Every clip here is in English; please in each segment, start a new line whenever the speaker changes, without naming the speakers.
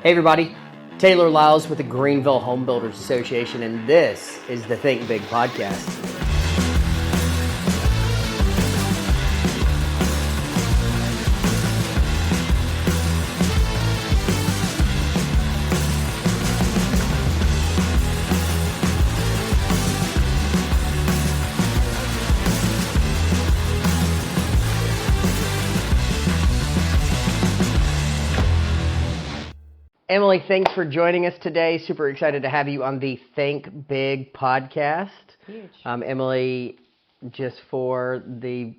Hey everybody, Taylor Lyles with the Greenville Home Builders Association, and this is the Think Big podcast. Emily, thanks for joining us today. Super excited to have you on the Think Big podcast.
Huge.
Emily, just for the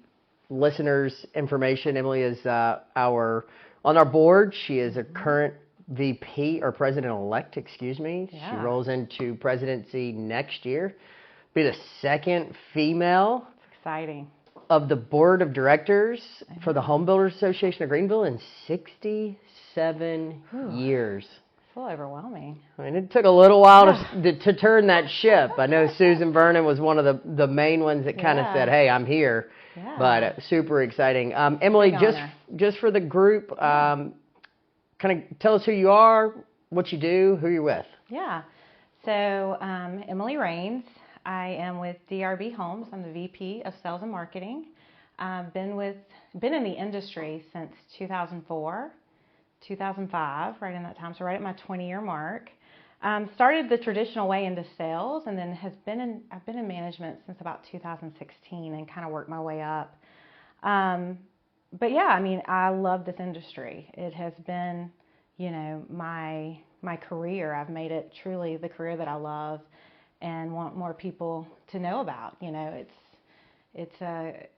listeners' information, Emily is on our board. She is a current VP or president-elect, excuse me.
Yeah.
She rolls into presidency next year. Be the second female
It's exciting.
of the board of directors for the Home Builders Association of Greenville in 67 years.
It's a little overwhelming.
I mean, it took a little while to turn that ship. I know Susan Vernon was one of the main ones that kind of said, hey, I'm here.
Yeah.
But super exciting. Emily, just for the group, kind of tell us who you are, what you do, who you're with.
Yeah. So, Emily Raines. I am with DRB Homes. I'm the VP of Sales and Marketing. Been in the industry since 2004, 2005, right in that time. So right at my 20-year mark. Started the traditional way into sales, and then I've been in management since about 2016, and kind of worked my way up. But yeah, I mean, I love this industry. It has been, my career. I've made it truly the career that I love and want more people to know about.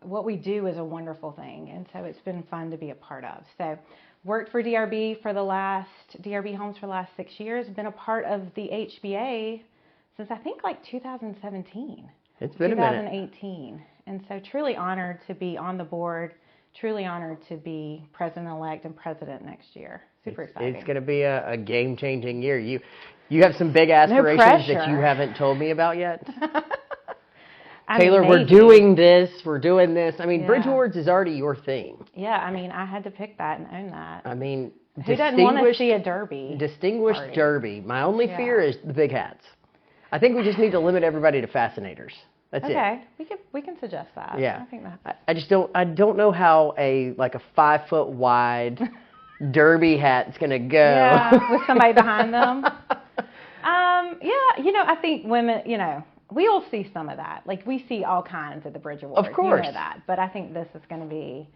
What we do is a wonderful thing, and so it's been fun to be a part of. So worked for DRB Homes for the last 6 years, been a part of the HBA since I think like 2017.
It's been
2018. And so truly honored to be on the board, truly honored to be president-elect and president next year. Super exciting.
It's going to be a game-changing year. You have some big aspirations that you haven't told me about yet. Taylor, we're doing this. I mean, Bridge Awards is already your theme.
Yeah, I mean, I had to pick that and own that.
I mean,
who doesn't want to see a derby?
Distinguished party. Derby. My only fear is the big hats. I think we just need to limit everybody to fascinators. That's it.
Okay, we can suggest that.
Yeah.
I think that.
I don't know how a 5 foot wide derby hat's gonna go.
Yeah, with somebody behind them. I think women, we all see some of that. Like, we see all kinds at the Bridge Awards.
Of course.
You know that. But I think this is going to be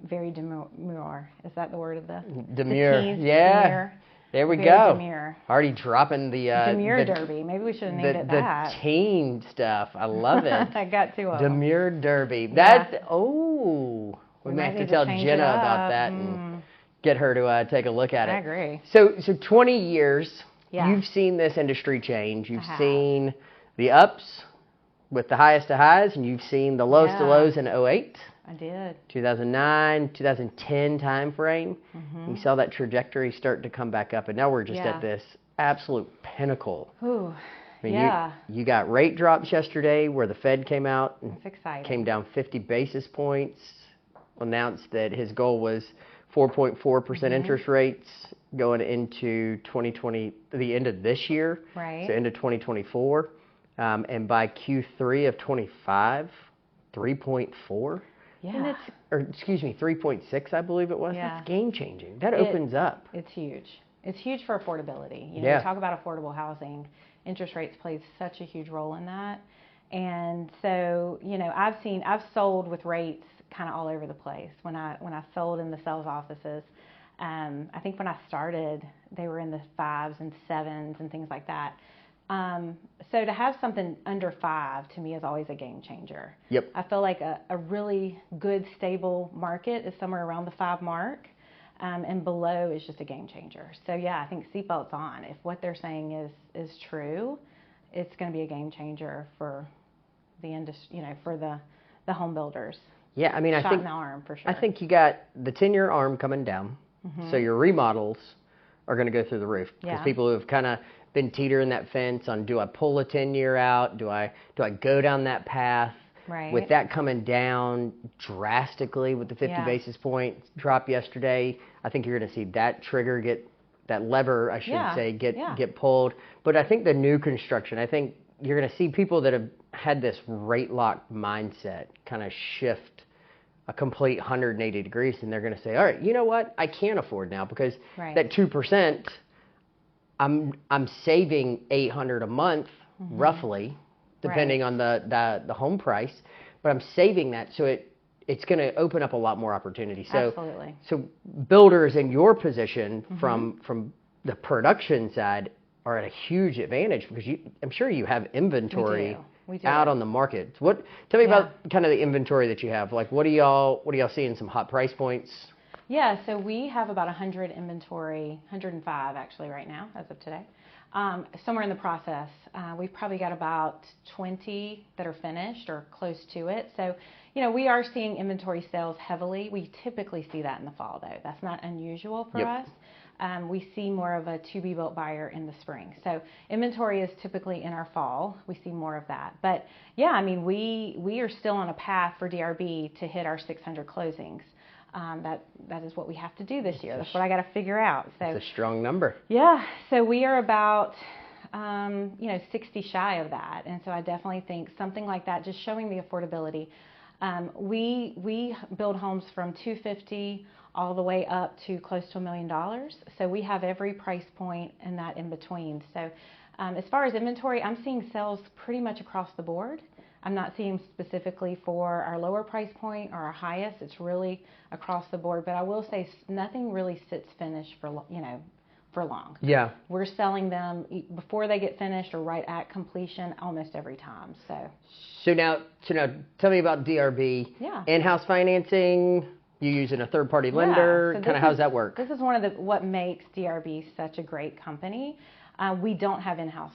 very demure. Is that the word of the
demure?
The
yeah.
Demure.
There we
very
go.
Demure.
Already dropping the
Demure Derby. Maybe we should have named it that.
The team stuff. I love it.
I got two of them.
Demure Derby. We may have to tell Jenna about that and get her to take a look at it.
I agree.
So 20 years.
Yeah.
You've seen this industry change. You've seen the ups with the highest of highs, and you've seen the lowest of lows in 2008.
I did.
2009, 2010 time frame. You saw that trajectory start to come back up, and now we're just at this absolute pinnacle.
Ooh,
I mean, you got rate drops yesterday where the Fed came out and came down 50 basis points, announced that his goal was 4.4% interest rates going into 2020, the end of this year,
right?
So into 2024, and by Q3 of 25, 3.4.
Yeah.
And 3.6, I believe it was.
Yeah.
That's game changing. That opens up.
It's huge. It's huge for affordability. We talk about affordable housing. Interest rates plays such a huge role in that. And so, I've sold with rates kind of all over the place. When I sold in the sales offices, I think when I started, they were in the 5s and 7s and things like that. So to have something under 5 to me is always a game changer.
Yep.
I feel like a really good, stable market is somewhere around the 5 mark, and below is just a game changer. So I think seatbelts on. If what they're saying is true, it's going to be a game changer for the industry, for the home builders.
Yeah, I mean, I think
in the arm for sure.
I think you got the 10-year arm coming down, so your remodels are going to go through the roof because people who have kind of been teetering that fence on, do I pull a 10-year out? Do I go down that path?
Right.
With that coming down drastically with the 50 basis point drop yesterday, I think you're going to see that trigger get that lever, I should
Yeah.
say,
Yeah.
get pulled. But I think the new construction, I think you're going to see people that have had this rate locked mindset kind of shift a complete 180 degrees, and they're going to say, all right, you know what? I can't afford now because
Right.
that 2%, I'm saving $800 a month, roughly, depending on the home price, but I'm saving that, so it's going to open up a lot more opportunity. So,
Absolutely.
so builders in your position from the production side are at a huge advantage because I'm sure you have inventory
We do.
out on the market. Tell me about kind of the inventory that you have. Like, what do y'all seeing? Some hot price points?
Yeah, so we have about 100 inventory, 105 actually right now as of today. Somewhere in the process, we've probably got about 20 that are finished or close to it. So, we are seeing inventory sales heavily. We typically see that in the fall, though. That's not unusual for us. We see more of a to-be-built buyer in the spring. So inventory is typically in our fall. We see more of that. But, yeah, I mean, we are still on a path for DRB to hit our 600 closings. That is what we have to do this year. That's what I got to figure out. So
it's a strong number.
Yeah. So we are about 60 shy of that, and so I definitely think something like that, just showing the affordability. We build homes from $250 all the way up to close to $1 million. So we have every price point and that in between. So as far as inventory, I'm seeing sales pretty much across the board. I'm not seeing specifically for our lower price point or our highest. It's really across the board. But I will say nothing really sits finished for long.
Yeah.
We're selling them before they get finished or right at completion almost every time.
So now tell me about DRB.
Yeah.
In-house financing. You using a third-party lender?
So
kind of how's that work?
This is what makes DRB such a great company. We don't have in-house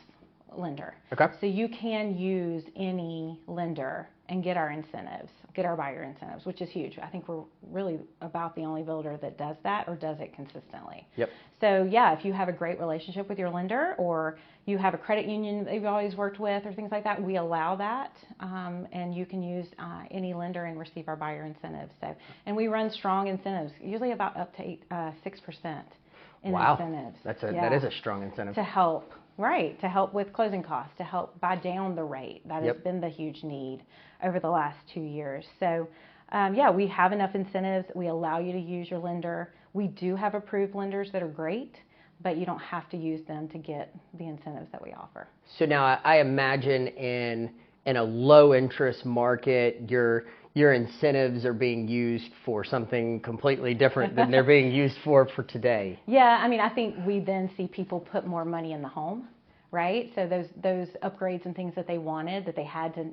lender.
Okay.
So you can use any lender and get our incentives, get our buyer incentives, which is huge. I think we're really about the only builder that does that or does it consistently.
Yep.
So yeah, if you have a great relationship with your lender or you have a credit union that you've always worked with or things like that, we allow that, and you can use any lender and receive our buyer incentives. So, and we run strong incentives, usually about up to 6% in incentives.
That is a strong incentive.
To help. Right, to help with closing costs, to help buy down the rate. That has been the huge need over the last 2 years. So, we have enough incentives. We allow you to use your lender. We do have approved lenders that are great, but you don't have to use them to get the incentives that we offer.
So now I imagine in a low interest market, your incentives are being used for something completely different than they're being used for today.
Yeah, I mean, I think we then see people put more money in the home, right? So those upgrades and things that they wanted, that they had to,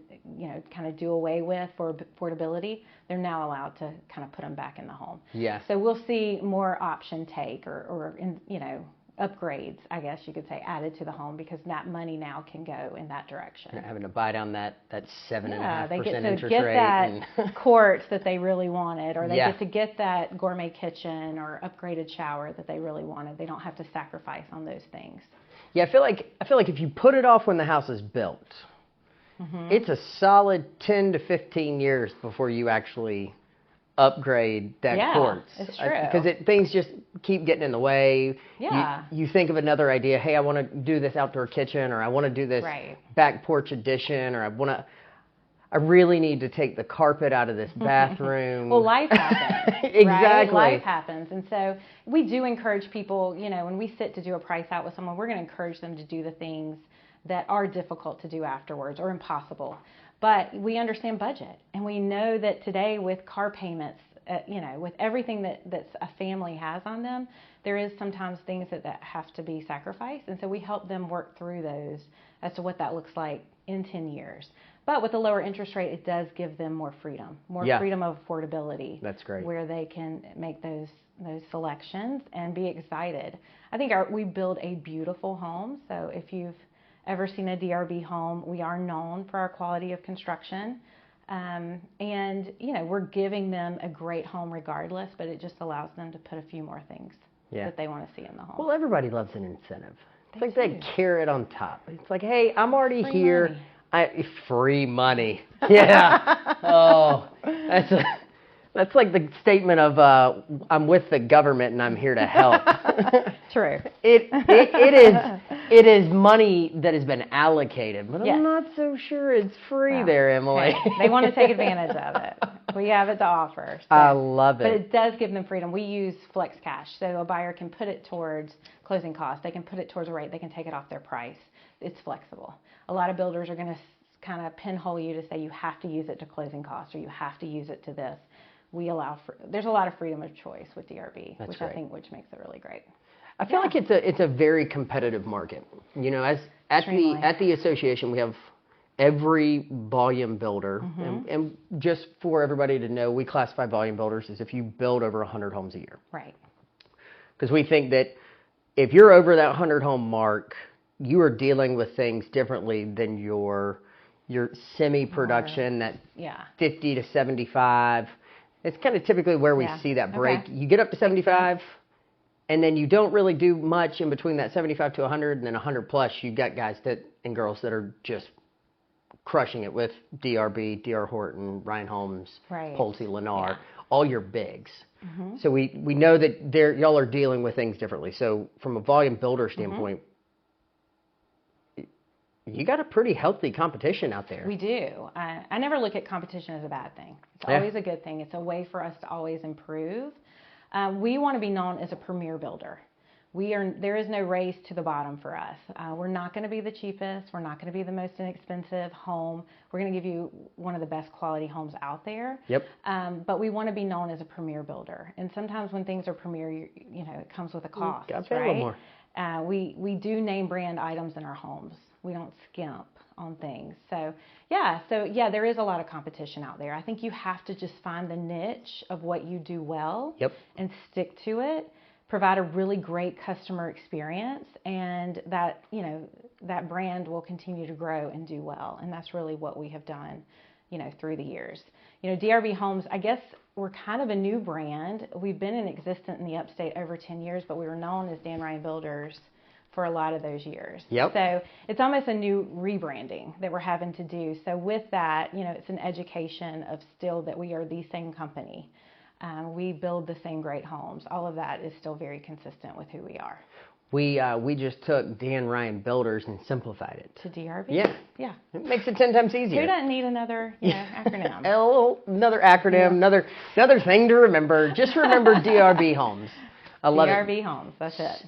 kind of do away with for affordability, they're now allowed to kind of put them back in the home.
Yeah.
So we'll see more option take or upgrades, I guess you could say, added to the home because that money now can go in that direction.
Not having to buy down that 7.5%
they get to
interest
get
rate.
That quartz that they really wanted, or they
Yeah.
get to get that gourmet kitchen or upgraded shower that they really wanted. They don't have to sacrifice on those things.
Yeah, I feel like if you put it off when the house is built, it's a solid 10 to 15 years before you actually upgrade that quartz.
It's true.
Because things just keep getting in the way.
Yeah.
You think of another idea. Hey, I want to do this outdoor kitchen, or I want to do this back porch addition, or I really need to take the carpet out of this bathroom.
Well, life happens.
Exactly.
Right? Life happens. And so we do encourage people, when we sit to do a price out with someone, we're going to encourage them to do the things that are difficult to do afterwards or impossible. But we understand budget, and we know that today with car payments, with everything that a family has on them, there is sometimes things that have to be sacrificed. And so we help them work through those as to what that looks like in 10 years. But with a lower interest rate, it does give them more freedom of affordability.
That's great.
Where they can make those selections and be excited. I think we build a beautiful home. So if you've ever seen a DRB home, we are known for our quality of construction. And, we're giving them a great home regardless, but it just allows them to put a few more things that they want to see in the home.
Well, everybody loves an incentive. It's like that carrot on top. It's like, hey, I'm already here.
Money.
Free money. Yeah. Oh, That's like the statement of I'm with the government and I'm here to help.
True.
It is money that has been allocated, but
Yes.
I'm not so sure it's free there, Emily.
Hey, they want to take advantage of it. We have it to offer. So.
I love it.
But it does give them freedom. We use flex cash, so a buyer can put it towards closing costs. They can put it towards a rate. They can take it off their price. It's flexible. A lot of builders are going to kind of pinhole you to say you have to use it to closing costs or you have to use it to this. We allow there's a lot of freedom of choice with DRB,
That's
which
great.
I think makes it really great.
I feel like it's a very competitive market. You know, as at the association we have every volume builder, and just for everybody to know, we classify volume builders as if you build over 100 homes a year.
Right.
Because we think that if you're over that 100 home mark, you are dealing with things differently than your semi-production, that 50 to 75. It's kind of typically where we see that break. Okay. You get up to 75, and then you don't really do much in between that 75 to 100, and then 100 plus, you've got guys and girls that are just crushing it with DRB, DR Horton, Ryan Homes, Pulte, Lennar, all your bigs. So we know that y'all are dealing with things differently. So from a volume builder standpoint, you got a pretty healthy competition out there.
We do. I never look at competition as a bad thing. It's always a good thing. It's a way for us to always improve. We want to be known as a premier builder. There is no race to the bottom for us. We're not going to be the cheapest. We're not going to be the most inexpensive home. We're going to give you one of the best quality homes out there.
Yep.
But we want to be known as a premier builder. And sometimes when things are premier, you know, it comes with a cost,
Got to pay a little more.
We do name brand items in our homes. We don't skimp on things. So there is a lot of competition out there. I think you have to just find the niche of what you do well and stick to it, provide a really great customer experience, and that brand will continue to grow and do well. And that's really what we have done, through the years. DRB Homes, I guess we're kind of a new brand. We've been in existence in the Upstate over 10 years, but we were known as Dan Ryan Builders for a lot of those years. So it's almost a new rebranding that we're having to do. So with that, it's an education of still that we are the same company. We build the same great homes. All of that is still very consistent with who we are.
We just took Dan Ryan Builders and simplified it
to DRB.
Yeah. It makes it 10 times easier.
Who doesn't need another acronym?
Another acronym, another thing to remember. Just remember DRB Homes. I love it.
DRB Homes. That's it.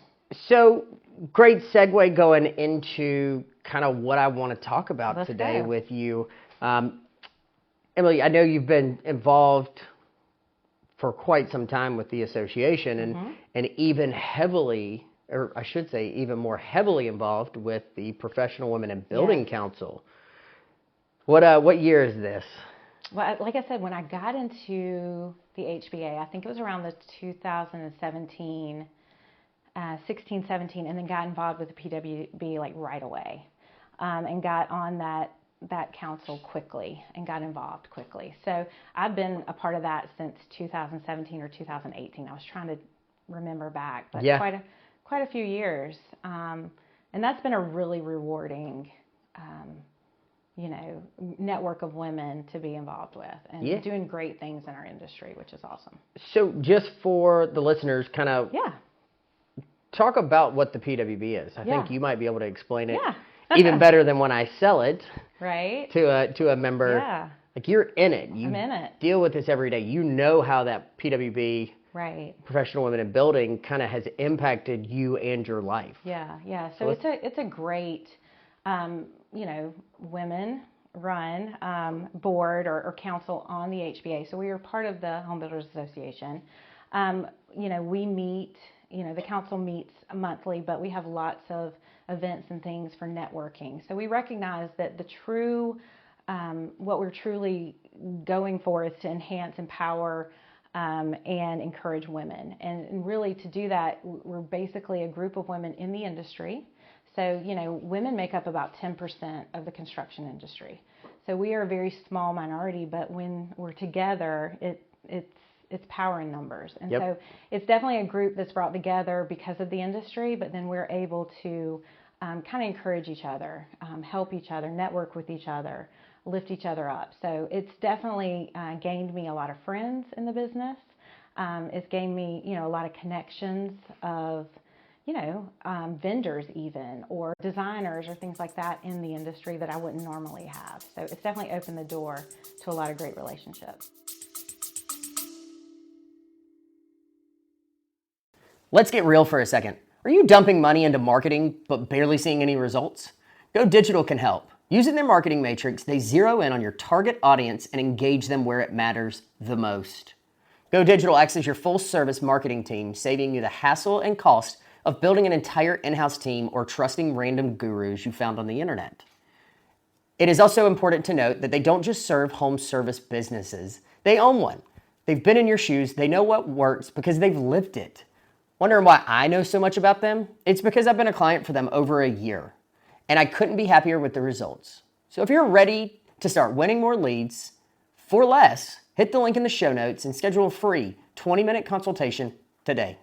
So great segue going into kind of what I want to talk about today with you. Emily, I know you've been involved for quite some time with the association and even heavily, or I should say even more heavily involved with the Professional Women in Building Council. What year is this?
Well, like I said, when I got into the HBA, I think it was around the 2017 16, 17, and then got involved with the PWB like right away, and got on that council quickly and got involved quickly. So I've been a part of that since 2017 or 2018. I was trying to remember back, but quite a few years, and that's been a really rewarding, network of women to be involved with and doing great things in our industry, which is awesome.
So just for the listeners, kind of talk about what the PWB is. I think you might be able to explain it even better than when I sell it to a member. Yeah. Like you're in it. I'm in it. Deal with this every day. You know how that PWB, Professional Women in Building, kind of has impacted you and your life. Yeah. So it's a great, women run board or council on the HBA. So we are part of the Home Builders Association. We meet. The council meets monthly, but we have lots of events and things for networking. So we recognize that what we're truly going for is to enhance, empower, and encourage women. And really to do that, we're basically a group of women in the industry. So, women make up about 10% of the construction industry. So we are a very small minority, but when we're together, it's power in numbers. And so it's definitely a group that's brought together because of the industry, but then we're able to kind of encourage each other, help each other, network with each other,
lift each other up. So it's definitely gained me a lot of friends in the business. It's gained me, a lot of connections of, vendors even, or designers or things like that in the industry that I wouldn't normally have. So it's definitely opened the door to a lot of great relationships.
Let's get real for a second. Are you dumping money into marketing but barely seeing any results? Go Digital can help. Using their marketing matrix, they zero in on your target audience and engage them where it matters the most. Go Digital acts as your full-service marketing team, saving you the hassle and cost of building an entire in-house team or trusting random gurus you found on the internet. It is also important to note that they don't just serve home service businesses. They own one. They've been in your shoes. They know what works because they've lived it. Wondering why I know so much about them? It's because I've been a client for them over a year, and I couldn't be happier with the results. So if you're ready to start winning more leads for less, hit the link in the show notes and schedule a free 20-minute consultation today.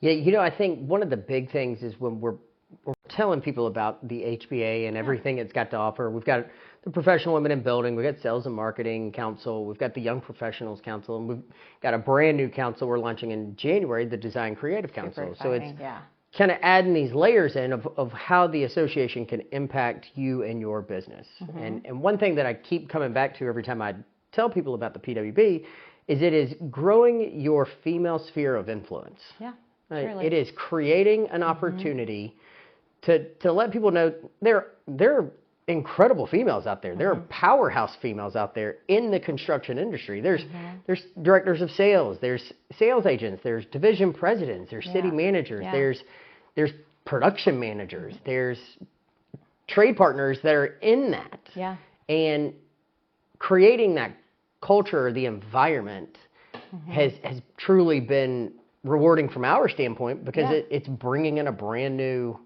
Yeah, I think one of the big things is when we're telling people about the HBA and everything it's got to offer. We've got the Professional Women in Building, we've got Sales and Marketing Council, we've got the Young Professionals Council, and we've got a brand new council we're launching in January, the Design Creative Council. So it's kind of adding these layers in of how the association can impact you and your business. And one thing that I keep coming back to every time I tell people about the PWB is it is growing your female sphere of influence.
Yeah.
Right? It is creating an opportunity to let people know there are incredible females out there. There are powerhouse females out there in the construction industry. There's directors of sales, there's sales agents, there's division presidents, there's city managers, there's production managers, there's trade partners that are in that.
Yeah.
And creating that culture, the environment has truly been rewarding from our standpoint because it's bringing in a brand new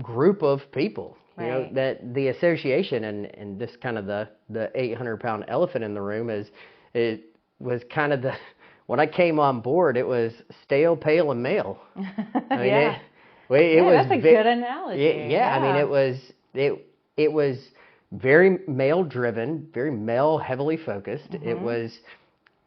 group of people. You know, that the association and this kind of the 800-pound elephant in the room it was kind of when I came on board, it was stale, pale, and male. I mean, it was
that's a good analogy.
Yeah, I mean, it was very male driven, very male heavily focused. It was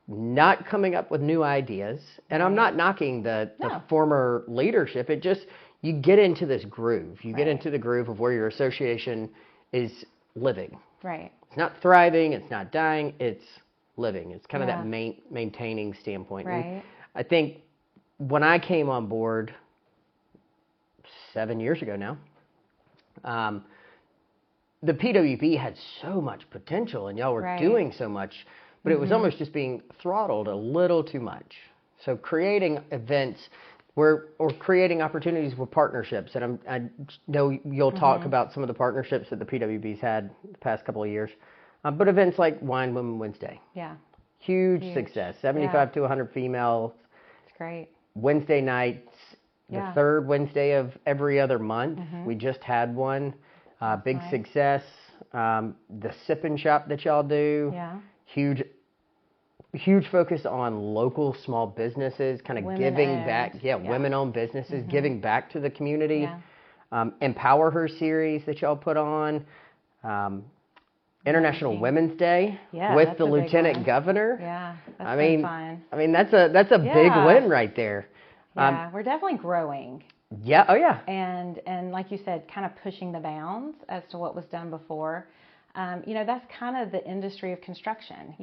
not coming up with new ideas, and I'm not knocking the former leadership. It just, you get into this groove. You get into the groove of where your association is living.
Right.
It's not thriving. It's not dying. It's living. It's kind of that maintaining standpoint.
Right.
And I think when I came on board 7 years ago now, the PWB had so much potential, and y'all were doing so much, but it was almost just being throttled a little too much. So creating events or creating opportunities with partnerships, and I know you'll talk about some of the partnerships that the PWB's had the past couple of years, but events like Wine Women Wednesday.
Yeah.
Huge success, 75 to 100 females.
It's great.
Wednesday nights, the third Wednesday of every other month. We just had one. Big success. The sip and shop that y'all do.
Yeah.
Huge focus on local small businesses, kind of giving back. Women-owned businesses, giving back to the community. Empower Her series that y'all put on. International Women's Day with the Lieutenant Governor.
Yeah, that's been fun.
I mean, that's a big win right there.
Yeah, we're definitely growing.
Yeah. Oh, yeah.
And like you said, kind of pushing the bounds as to what was done before. That's kind of the industry of construction.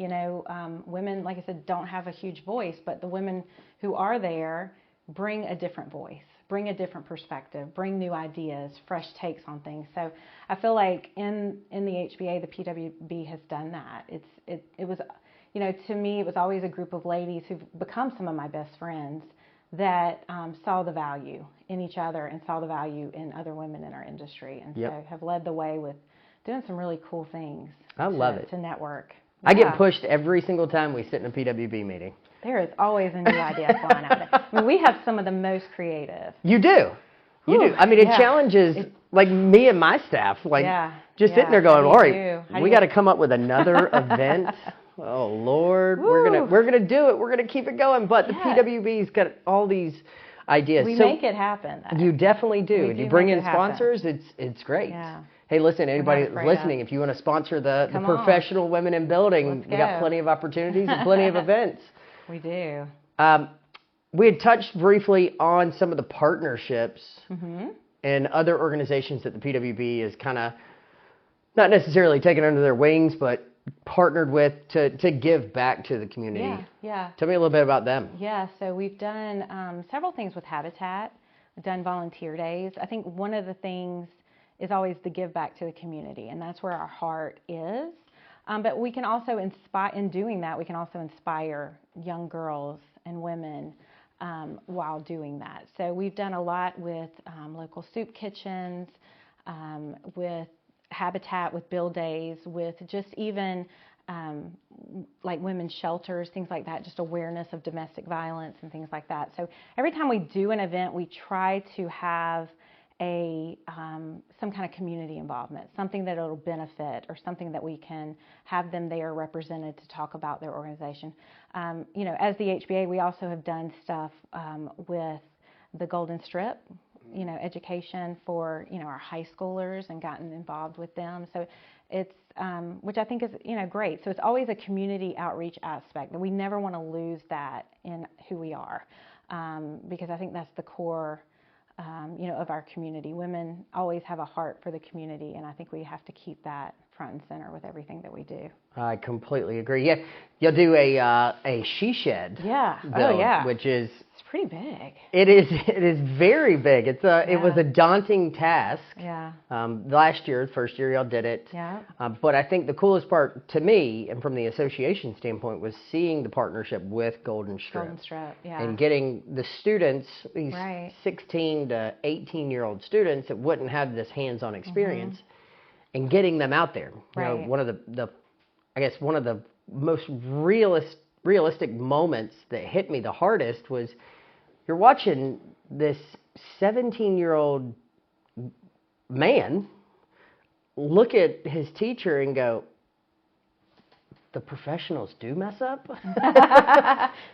Women, like I said, don't have a huge voice, but the women who are there bring a different voice, bring a different perspective, bring new ideas, fresh takes on things. So I feel like in the HBA, the PWB has done that. It was, to me, it was always a group of ladies who've become some of my best friends that saw the value in each other and saw the value in other women in our industry, and so have led the way with doing some really cool things.
I love it.
To network.
I get pushed every single time we sit in a PWB meeting.
There is always a new idea flying out there. I mean, we have some of the most creative.
You do. You do. I mean, it challenges like me and my staff. Like just sitting there going, all right, we got to come up with another event. Oh Lord, we're gonna do it. We're gonna keep it going. But the PWB's got all these ideas.
We
So
make it happen, though.
you definitely do.
We
And you
do
bring
make
in
it happen.
sponsors, it's great.
Yeah.
Hey, listen, anybody
afraid
listening, if you want to sponsor the
Come on.
professional women in building,
Let's
we got
go.
plenty of opportunities and plenty of events.
We do.
We had touched briefly on some of the partnerships
Mm-hmm.
and other organizations that the PWB is kind of not necessarily taken under their wings, but partnered with to give back to the community.
Yeah.
Tell me a little bit about them.
Yeah, so we've done several things with Habitat. We've done volunteer days. I think one of the things is always the give back to the community, and that's where our heart is. But we can also inspire, in doing that, we can also inspire young girls and women while doing that. So we've done a lot with local soup kitchens, with Habitat, with Build Days, with just even like women's shelters, things like that, just awareness of domestic violence and things like that. So every time we do an event, we try to have some kind of community involvement, something that it'll benefit, or something that we can have them there represented to talk about their organization. As the HBA, we also have done stuff with the Golden Strip, education for, our high schoolers, and gotten involved with them. So it's, which I think is, great. So it's always a community outreach aspect, and we never want to lose that in who we are, because I think that's the core of our community. Women always have a heart for the community, and I think we have to keep that front and center with everything that we do.
I completely agree. Yeah, you'll do a she shed.
Yeah.
Build, which is
pretty big.
It is very big. It was a daunting task.
Yeah.
Last year, the first year y'all did it.
Yeah.
But I think the coolest part to me, and from the association standpoint, was seeing the partnership with Golden Strip.
Golden Strip, yeah.
And getting the students, these
Right.
16 to 18-year-old students that wouldn't have this hands-on experience, and getting them out there.
Right.
One of the most realistic moments that hit me the hardest was you're watching this 17-year-old man look at his teacher and go, the professionals do mess up?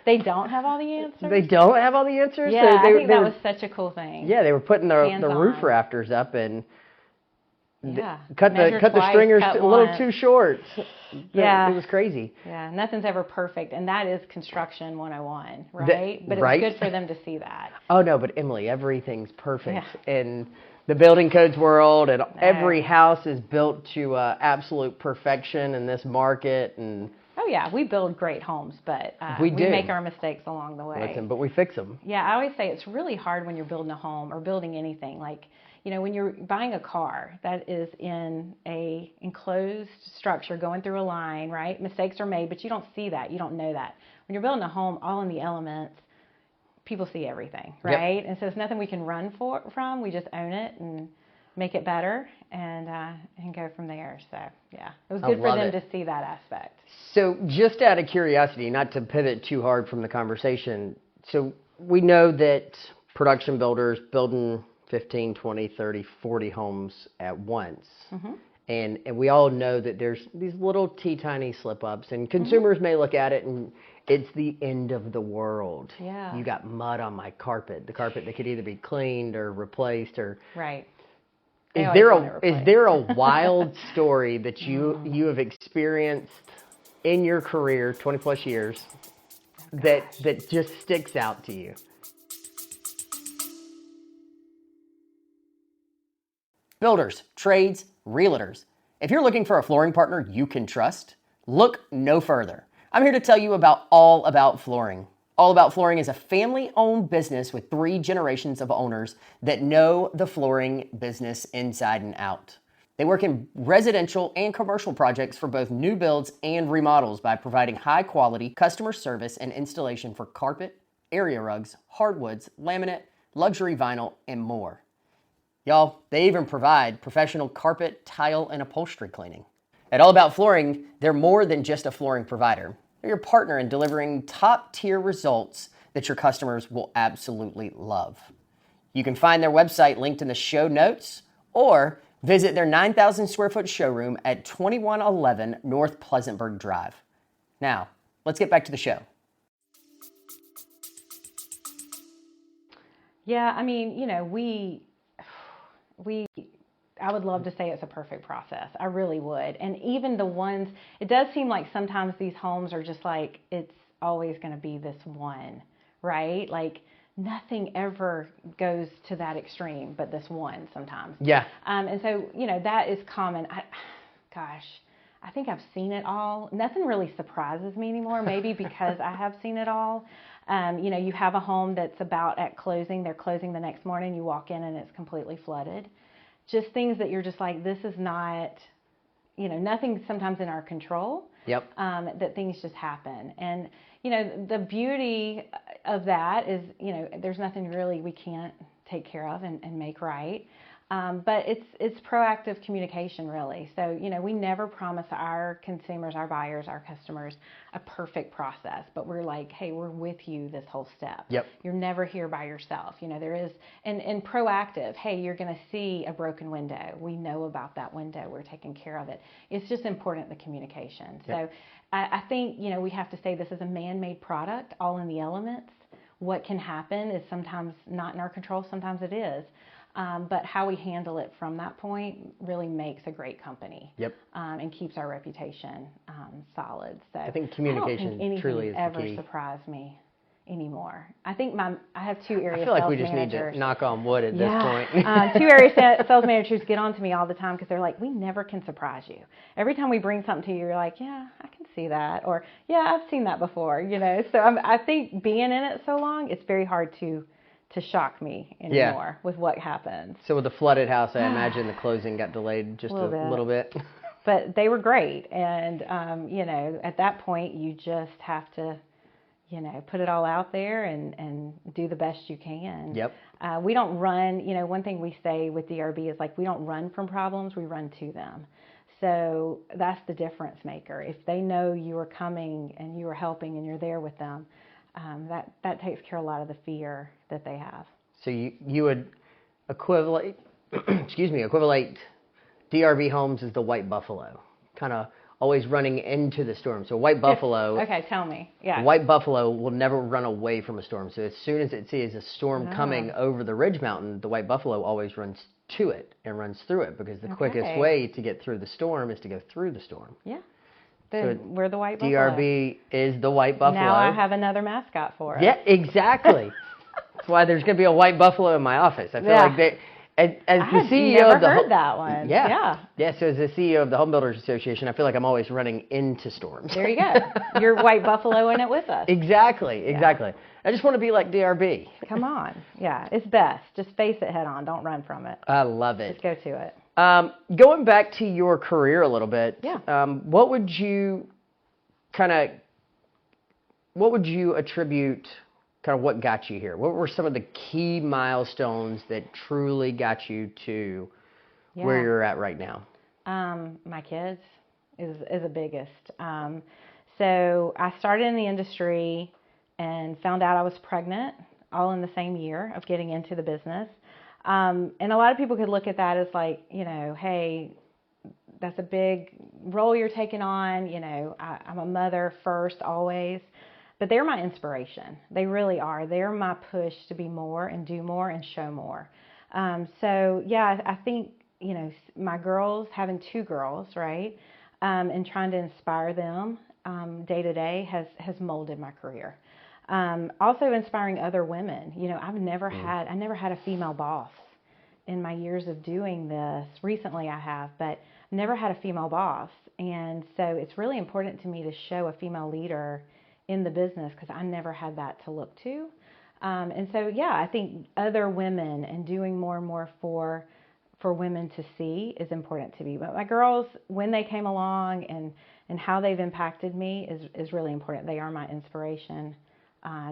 They don't have all the answers?
They don't have all the answers?
Yeah, I think that was such a cool thing.
Yeah, they were putting the roof
Hands-on.
rafters up and cut
Measure
the
twice,
stringers
cut
a little
once.
too short.
Yeah.
It was crazy.
Yeah, nothing's ever perfect, and that is construction 101, right? But it's
right?
good for them to see that.
Oh, no, but Emily, everything's perfect in the building codes world, and every house is built to absolute perfection in this market. And
oh, yeah, we build great homes, but
we
we make our mistakes along the way.
Listen, but we fix them.
Yeah, I always say it's really hard when you're building a home or building anything. Like, when you're buying a car that is in a enclosed structure going through a line, right? Mistakes are made, but you don't see that. You don't know that. When you're building a home all in the elements, people see everything, right? Yep. And so it's nothing we can run from. We just own it and make it better and go from there. So, yeah, it was good for them to see that aspect.
So just out of curiosity, not to pivot too hard from the conversation, so we know that production builders building 15, 20, 30, 40 homes at once. Mm-hmm. And we all know that there's these little tiny slip-ups, and consumers may look at it and it's the end of the world.
Yeah.
You got mud on my carpet, the carpet that could either be cleaned or replaced or...
Right.
Is there a wild story that you have experienced in your career, 20 plus years, that just sticks out to you?
Builders, trades, realtors. If you're looking for a flooring partner you can trust, look no further. I'm here to tell you about All About Flooring. All About Flooring is a family-owned business with 3 generations of owners that know the flooring business inside and out. They work in residential and commercial projects for both new builds and remodels by providing high-quality customer service and installation for carpet, area rugs, hardwoods, laminate, luxury vinyl, and more. Y'all, they even provide professional carpet, tile, and upholstery cleaning. At All About Flooring, they're more than just a flooring provider. They're your partner in delivering top-tier results that your customers will absolutely love. You can find their website linked in the show notes or visit their 9,000 square foot showroom at 2111 North Pleasantburg Drive. Now, let's get back to the show.
Yeah, I mean, I would love to say it's a perfect process. I really would. And even the ones, it does seem like sometimes these homes are just like, it's always going to be this one, right? Like nothing ever goes to that extreme, but this one sometimes.
Yeah.
And so, that is common. I think I've seen it all. Nothing really surprises me anymore, maybe because I have seen it all. You have a home that's about at closing. They're closing the next morning. You walk in and it's completely flooded. Just things that you're just like, this is not, nothing sometimes in our control.
Yep.
That things just happen. And, the beauty of that is, there's nothing really we can't take care of and make right. But it's proactive communication, really. So, we never promise our consumers, our buyers, our customers a perfect process, but we're like, hey, we're with you this whole step.
Yep.
You're never here by yourself. There is, and proactive, hey, you're going to see a broken window. We know about that window. We're taking care of it. It's just important, the communication.
Yep.
So I think, we have to say this is a man-made product, all in the elements. What can happen is sometimes not in our control, sometimes it is. But how we handle it from that point really makes a great company.
Yep.
And keeps our reputation solid. So
I think communication truly is the key.
I don't think anything ever surprised me anymore. I think I have two area sales managers.
I feel like we just need to knock on wood at this point.
Two area sales managers get on to me all the time because they're like, we never can surprise you. Every time we bring something to you, you're like, yeah, I can see that. Or, yeah, I've seen that before. So I think being in it so long, it's very hard to shock me anymore with what happens.
So with the flooded house, I imagine the closing got delayed just a little bit.
But they were great. And, at that point, you just have to, put it all out there and do the best you can.
Yep.
We don't run, one thing we say with DRB is like, we don't run from problems, we run to them. So that's the difference maker. If they know you are coming and you are helping and you're there with them, that takes care of a lot of the fear that they have. So
you would equivalent DRB Homes is the white buffalo, kind of always running into the storm. So white buffalo.
Okay, tell me. Yeah.
White buffalo will never run away from a storm. So as soon as it sees a storm coming over the ridge mountain, the white buffalo always runs to it and runs through it because the quickest way to get through the storm is to go through the storm.
Yeah. So we're the white buffalo.
DRB is the white buffalo.
Now I have another mascot for it.
Yeah, exactly. That's why there's going to be a white buffalo in my office. I feel like they, as the CEO of the
heard that one.
Yeah. So as the CEO of the Home Builders Association, I feel like I'm always running into storms.
There you go. You're white buffalo in it with us.
Exactly. I just want to be like DRB.
Come on. Yeah, it's best. Just face it head on. Don't run from it.
I love it.
Just go to it.
Going back to your career a little bit, what would you attribute kind of what got you here? What were some of the key milestones that truly got you to where you're at right now?
My kids is the biggest. So I started in the industry and found out I was pregnant all in the same year of getting into the business. And a lot of people could look at that as like, hey, that's a big role you're taking on. I'm a mother first always, but they're my inspiration. They really are. They're my push to be more and do more and show more. So yeah, I think, my girls, having two girls, right, and trying to inspire them day to day has molded my career. Also inspiring other women. I never had a female boss in my years of doing this. Recently I have, but never had a female boss. And so it's really important to me to show a female leader in the business because I never had that to look to. And so, yeah, I think other women and doing more and more for women to see is important to me. But my girls, when they came along and how they've impacted me is really important. They are my inspiration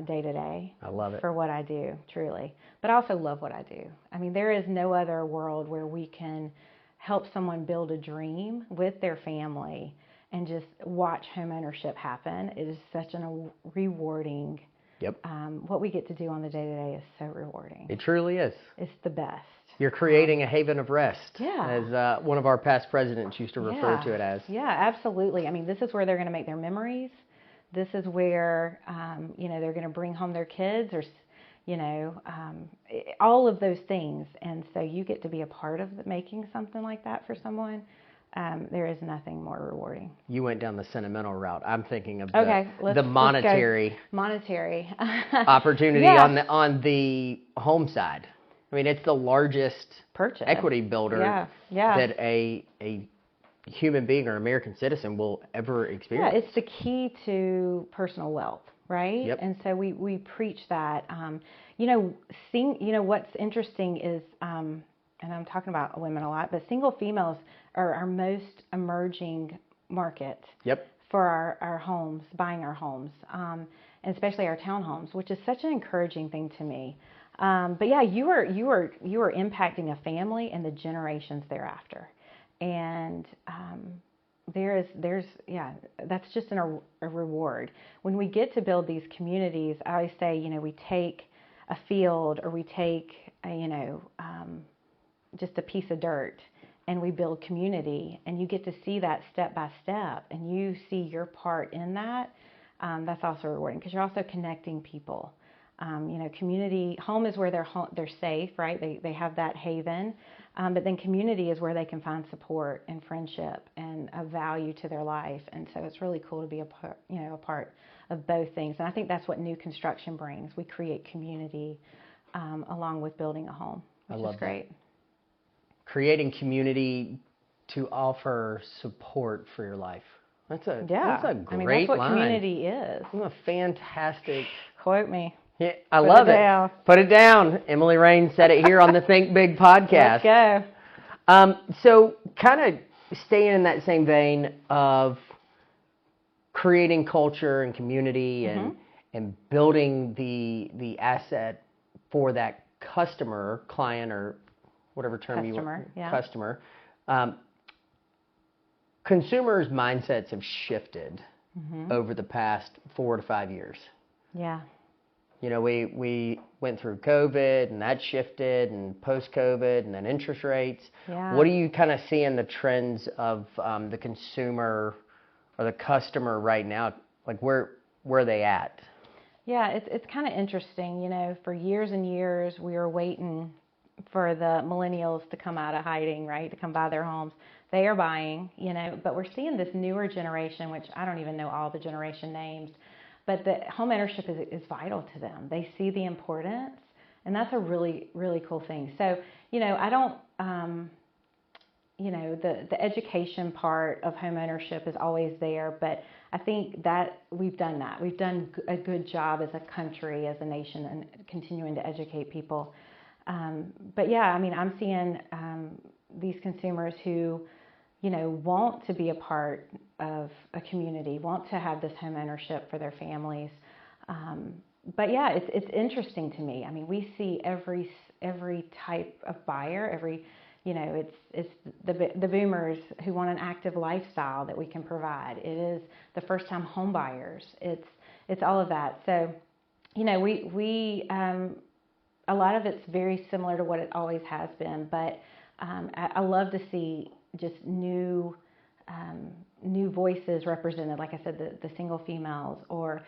day to day.
I love it.
For what I do, truly. But I also love what I do. I mean, there is no other world where we can help someone build a dream with their family and just watch homeownership happen. It is such a rewarding.
Yep.
What we get to do on the day-to-day is so rewarding.
It truly is.
It's the best.
You're creating a haven of rest,
yeah.
as one of our past presidents used to refer to it as.
Yeah, absolutely. I mean, this is where they're going to make their memories. This is where, they're going to bring home their kids or, all of those things. And so you get to be a part of making something like that for someone. There is nothing more rewarding.
You went down the sentimental route. I'm thinking of
the
monetary opportunity on the home side. I mean, it's the largest
purchase
equity builder that a human being or American citizen will ever experience.
Yeah, it's the key to personal wealth, right?
Yep.
And so we preach that. What's interesting is, and I'm talking about women a lot, but single females are our most emerging market for our homes, buying our homes, and especially our townhomes, which is such an encouraging thing to me. But yeah, you are impacting a family and the generations thereafter, and that's just a reward. When we get to build these communities, I always say, we take a field or we take just a piece of dirt and we build community, and you get to see that step by step, and you see your part in that. That's also rewarding because you're also connecting people. Community, home is where they're safe, right? They have that haven, but then community is where they can find support and friendship and a value to their life. And so it's really cool to be a part of both things. And I think that's what new construction brings. We create community along with building a home, which is great.
Creating community to offer support for your life. That's a great
that's what
line.
Community is.
That's a fantastic.
Quote me.
Yeah, I love it. Put it down. Emily Rain said it here on the Think Big podcast.
Let's go.
So kind of staying in that same vein of creating culture and community and building the asset for that customer, client, or whatever term you want. Customer. Consumers' mindsets have shifted over the past 4 to 5 years.
Yeah.
We went through COVID and that shifted, and post-COVID, and then interest rates.
Yeah.
What do you kind of see in the trends of the consumer or the customer right now? Like where are they at?
Yeah, it's kind of interesting. For years and years we were waiting for the millennials to come out of hiding, right? To come buy their homes. They are buying, but we're seeing this newer generation, which I don't even know all the generation names. But the home ownership is vital to them. They see the importance, and that's a really, really cool thing. So, I don't, the education part of home ownership is always there, but I think that we've done that. We've done a good job as a country, as a nation, and continuing to educate people. But yeah, I'm seeing these consumers who, want to be a part of a community, want to have this home ownership for their families. But yeah, it's interesting to me. We see every type of buyer, it's the boomers who want an active lifestyle that we can provide. It is the first time home buyers. It's all of that. So, we a lot of it's very similar to what it always has been, but I love to see just new voices represented. Like I said, the single females, or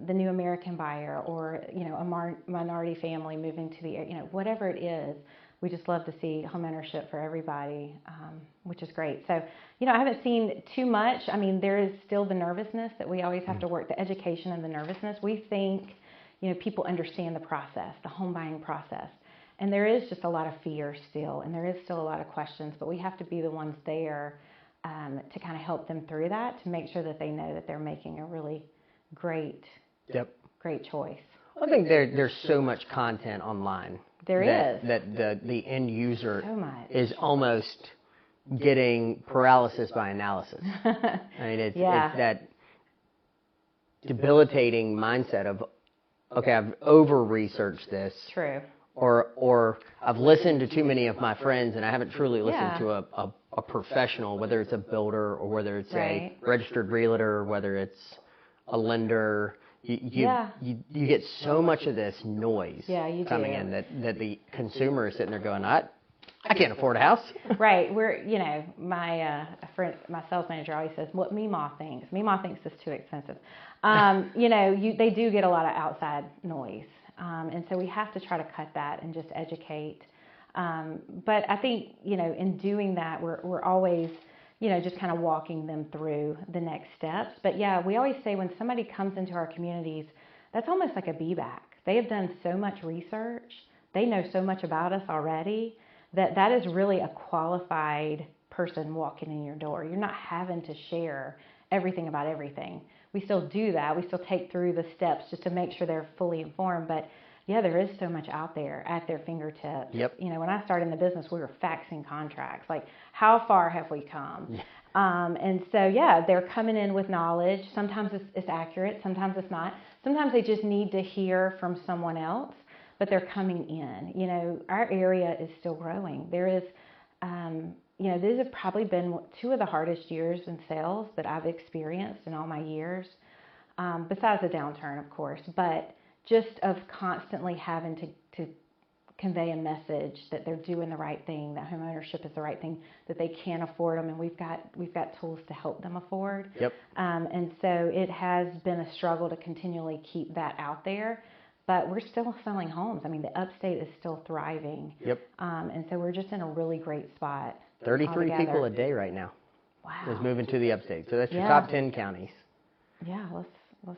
the new American buyer, or a minority family moving to the area. Whatever it is, we just love to see home ownership for everybody, which is great. So I haven't seen too much. There is still the nervousness that we always have to work, the education and the nervousness. We think people understand the process, the home buying process. And there is just a lot of fear still, and there is still a lot of questions, but we have to be the ones there to kind of help them through that, to make sure that they know that they're making a really great choice.
I think there's so much content online.
There is.
That the end user is almost getting paralysis by analysis. It's that debilitating mindset of, okay, I've over-researched this.
True.
Or I've listened to too many of my friends, and I haven't truly listened to a professional, whether it's a builder or whether it's a registered realtor, or whether it's a lender. You get so much of this noise coming in that the consumer is sitting there going, I I can't afford a house.
Right. We're, my friend, my sales manager always says, what Meemaw thinks. Meemaw thinks it's too expensive. They do get a lot of outside noise. And so we have to try to cut that and just educate. But I think, in doing that, we're always, just kind of walking them through the next steps. But yeah, we always say when somebody comes into our communities, that's almost like a be back. They have done so much research. They know so much about us already that is really a qualified person walking in your door. You're not having to share everything about everything. We still do that. We still take through the steps just to make sure they're fully informed. But yeah, there is so much out there at their fingertips.
Yep.
When I started in the business, we were faxing contracts. Like, how far have we come?
Yeah.
And so, yeah, they're coming in with knowledge. Sometimes it's accurate. Sometimes it's not. Sometimes they just need to hear from someone else, but they're coming in. Our area is still growing. There is, these have probably been two of the hardest years in sales that I've experienced in all my years, besides the downturn, of course, but just of constantly having to convey a message that they're doing the right thing, that homeownership is the right thing, that they can afford them, and we've got tools to help them afford.
Yep.
And so it has been a struggle to continually keep that out there, but we're still selling homes. I mean, the Upstate is still thriving.
Yep.
And so we're just in a really great spot.
33
altogether.
people a day right now
Wow.
is moving to the Upstate. So that's your
Yeah.
top 10 counties.
Yeah, let's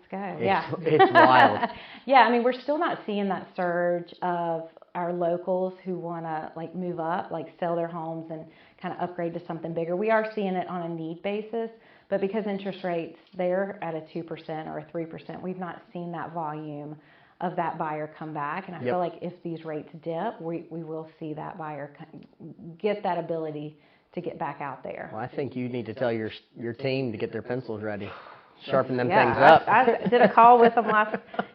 go.
It's wild.
Yeah, I mean, we're still not seeing that surge of our locals who want to move up, sell their homes and kind of upgrade to something bigger. We are seeing it on a need basis, but because interest rates, they're at a 2% or a 3%, we've not seen that volume of that buyer come back. And I feel like if these rates dip, we will see that buyer get that ability to get back out there.
Well, I think you need to tell your team to get their pencils ready. Sharpen them things up.
I did a call with them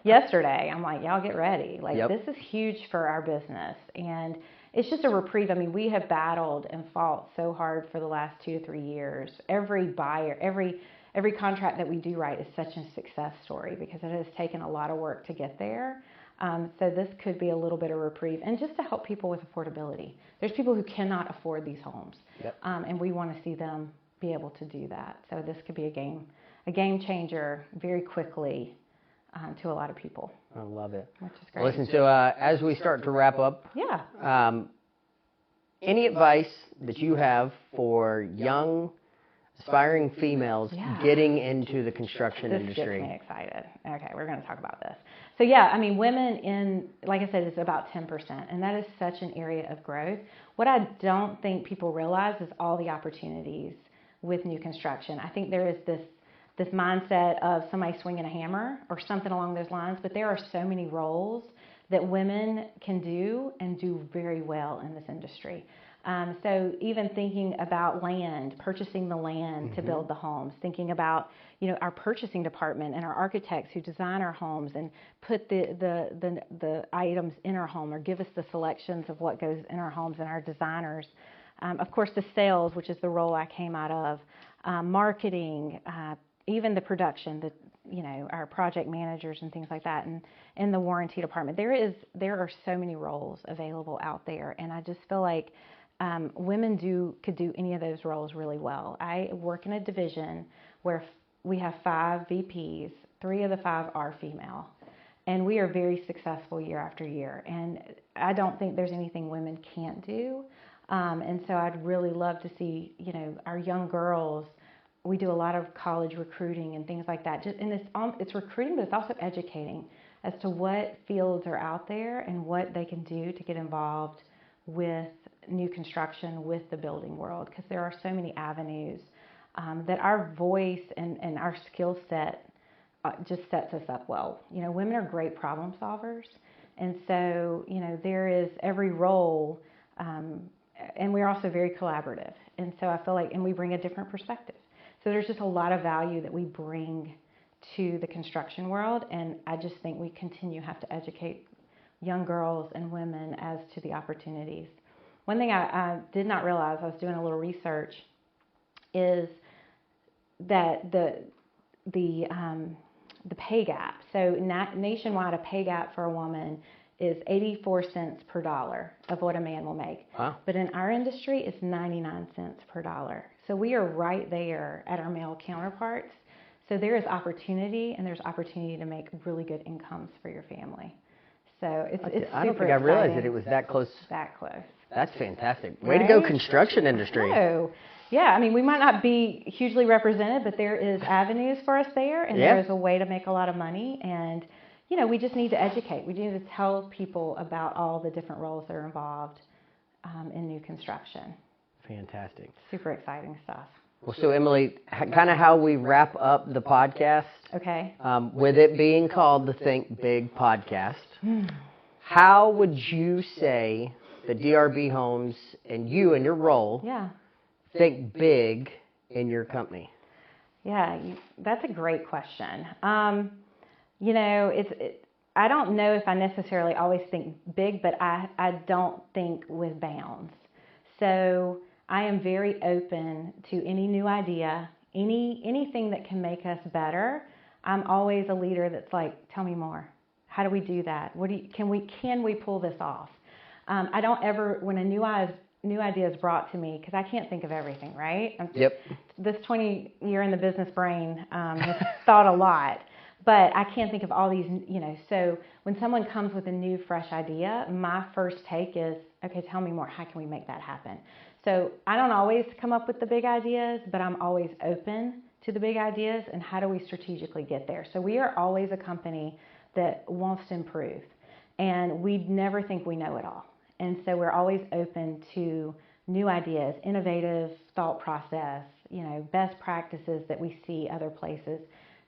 yesterday. I'm like, y'all get ready.
Yep.
This is huge for our business. And it's just a reprieve. I mean, we have battled and fought so hard for the last 2 to 3 years. Every buyer, every contract that we do write is such a success story because it has taken a lot of work to get there. So this could be a little bit of reprieve, and just to help people with affordability. There's people who cannot afford these homes, and we want to see them be able to do that. So this could be a game changer very quickly to a lot of people.
I love it.
Which is great.
Listen, so as we start to wrap up, any advice that you have for young aspiring females getting into the construction industry?
This gets me excited. Okay, we're going to talk about this. So yeah, I mean, women like I said, is about 10%, and that is such an area of growth. What I don't think people realize is all the opportunities with new construction. I think there is this mindset of somebody swinging a hammer or something along those lines, but there are so many roles that women can do and do very well in this industry. So even thinking about purchasing the land to build the homes, thinking about our purchasing department and our architects who design our homes and put the items in our home or give us the selections of what goes in our homes, and our designers. Of course, the sales, which is the role I came out of, marketing, even the production, our project managers and things like that, and in the warranty department. There are so many roles available out there, and I just feel like women could do any of those roles really well. I work in a division where we have 5 VPs, 3 of the 5 are female, and we are very successful year after year. And I don't think there's anything women can't do. And so I'd really love to see, our young girls. We do a lot of college recruiting and things like that. And it's recruiting, but it's also educating as to what fields are out there and what they can do to get involved with new construction, with the building world, because there are so many avenues that our voice and our skill set just sets us up well. Women are great problem solvers, and so there is every role, and we're also very collaborative, and so I feel like, and we bring a different perspective. So there's just a lot of value that we bring to the construction world, and I just think we have to educate young girls and women as to the opportunities. One thing I did not realize, I was doing a little research, is that the pay gap. So nationwide, a pay gap for a woman is 84 cents per dollar of what a man will make.
Wow.
But in our industry, it's 99 cents per dollar. So we are right there at our male counterparts. So there is opportunity, and there's opportunity to make really good incomes for your family. So it's super
I don't think I realized
exciting.
that it was that close.
That close.
That's fantastic. Way to go,
Right?
construction industry.
So, yeah, I mean, we might not be hugely represented, but there is avenues for us there, and
Yeah.
there is a way to make a lot of money. And, you know, we just need to educate. We need to tell people about all the different roles that are involved in new construction.
Fantastic.
Super exciting stuff.
Well, so Emily, kind of how we wrap up the podcast,
Okay.
with it being called the Think Big podcast, how would you say the DRB Homes and you and your role
Yeah.
think big in your company?
Yeah, that's a great question. You know, I don't know if I necessarily always think big, but I don't think with bounds. So I am very open to any new idea, anything that can make us better. I'm always a leader that's like, tell me more. How do we do that? Can we pull this off? I don't ever, when a new idea is brought to me, because I can't think of everything, right?
Yep.
This 20-year in the business brain has thought a lot, but I can't think of all these, you know. So when someone comes with a new, fresh idea, my first take is, okay, tell me more. How can we make that happen? So I don't always come up with the big ideas, but I'm always open to the big ideas and how do we strategically get there. So we are always a company that wants to improve, and we never think we know it all. And so we're always open to new ideas, innovative thought process, you know, best practices that we see other places,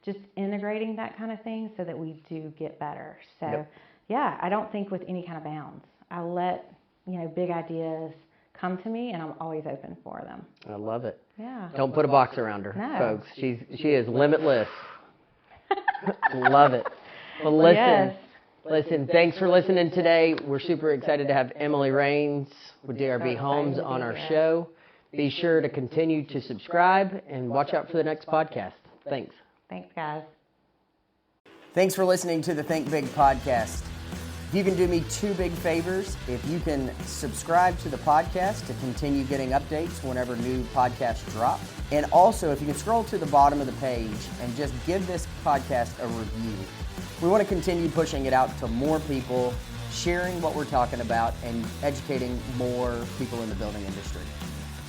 just integrating that kind of thing so that we do get better. So,
Yep.
Yeah, I don't think with any kind of bounds. I let, you know, big ideas come to me, and I'm always open for them.
I love it.
Yeah.
Don't put a box around her,
No.
folks. She is limitless. Love it. Well, listen.
Yes.
Listen, thanks for listening today. We're super excited to have Emily Raines with DRB
So
Homes
excited to
on
be
our
here.
show. Be sure to continue to subscribe and watch out for the next podcast. Thanks.
Thanks, guys.
Thanks for listening to the Think Big podcast. If you can do me two big favors, if you can subscribe to the podcast to continue getting updates whenever new podcasts drop, and also if you can scroll to the bottom of the page and just give this podcast a review. We want to continue pushing it out to more people, sharing what we're talking about, and educating more people in the building industry.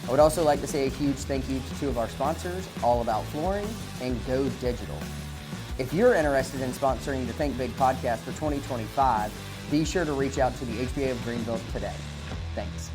I would also like to say a huge thank you to two of our sponsors, All About Flooring and Go Digital. If you're interested in sponsoring the Think Big podcast for 2025, be sure to reach out to the HBA of Greenville today. Thanks.